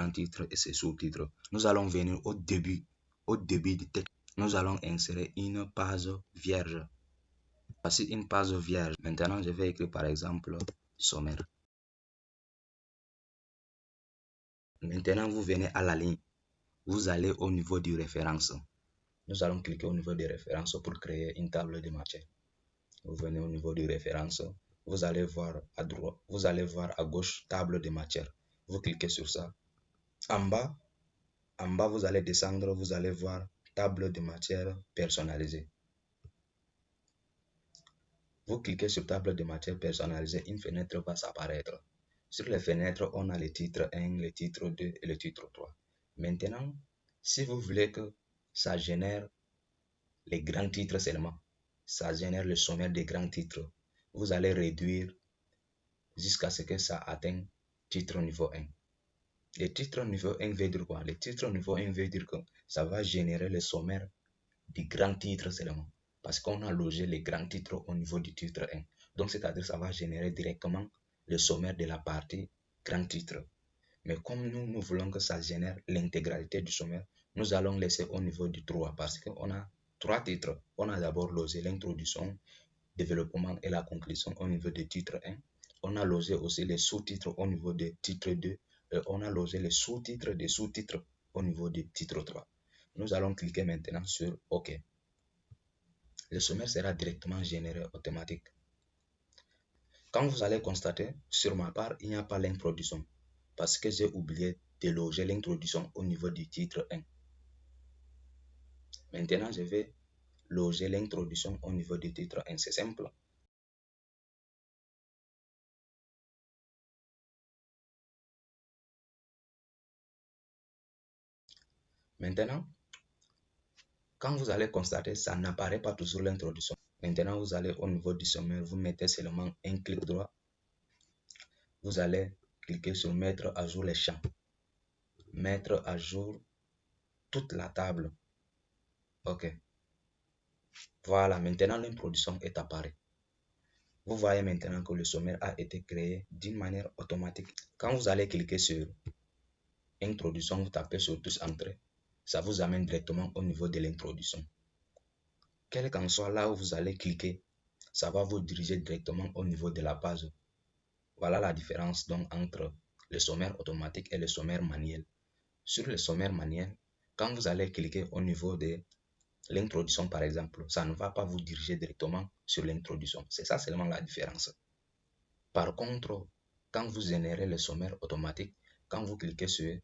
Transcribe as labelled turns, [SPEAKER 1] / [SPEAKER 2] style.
[SPEAKER 1] grands titres et ses sous-titres. Nous allons venir au début du texte. Nous allons insérer une page vierge. Voici une page vierge. Maintenant, je vais écrire par exemple sommaire. Maintenant, vous venez à la ligne. Vous allez au niveau du référence. Nous allons cliquer au niveau des références pour créer une table de matière. Vous venez au niveau des références. Vous allez voir à droite, vous allez voir à gauche table de matière. Vous cliquez sur ça. En bas, vous allez descendre, vous allez voir table de matière personnalisée. Vous cliquez sur table de matière personnalisée, une fenêtre va s'apparaître. Sur les fenêtres, on a le titre 1, le titre 2 et le titre 3. Maintenant, si vous voulez que ça génère les grands titres seulement, ça génère le sommaire des grands titres, vous allez réduire jusqu'à ce que ça atteigne titre niveau 1. Le titre niveau 1 veut dire quoi? Le titre niveau 1 veut dire que ça va générer le sommaire du grand titre seulement. Parce qu'on a logé les grands titres au niveau du titre 1. Donc, c'est-à-dire que ça va générer directement le sommaire de la partie grand titre. Mais comme nous voulons que ça génère l'intégralité du sommaire, nous allons laisser au niveau du 3 parce qu'on a 3 titres. On a d'abord logé l'introduction, développement et la conclusion au niveau du titre 1. On a logé aussi les sous-titres au niveau du titre 2. Et on a logé les sous-titres des sous-titres au niveau du titre 3. Nous allons cliquer maintenant sur OK. Le sommaire sera directement généré automatique. Quand vous allez constater, sur ma part, il n'y a pas l'introduction parce que j'ai oublié de loger l'introduction au niveau du titre 1. Maintenant, je vais loger l'introduction au niveau du titre 1. C'est simple. Maintenant, quand vous allez constater, ça n'apparaît pas toujours l'introduction. Maintenant, vous allez au niveau du sommaire, vous mettez seulement un clic droit. Vous allez cliquer sur mettre à jour les champs. Mettre à jour toute la table. OK. Voilà, maintenant l'introduction est apparue. Vous voyez maintenant que le sommaire a été créé d'une manière automatique. Quand vous allez cliquer sur introduction, vous tapez sur touche entrée. Ça vous amène directement au niveau de l'introduction. Quel qu'en soit là où vous allez cliquer, ça va vous diriger directement au niveau de la page. Voilà la différence donc entre le sommaire automatique et le sommaire manuel. Sur le sommaire manuel, quand vous allez cliquer au niveau de l'introduction par exemple, ça ne va pas vous diriger directement sur l'introduction. C'est ça seulement la différence. Par contre, quand vous générez le sommaire automatique, quand vous cliquez sur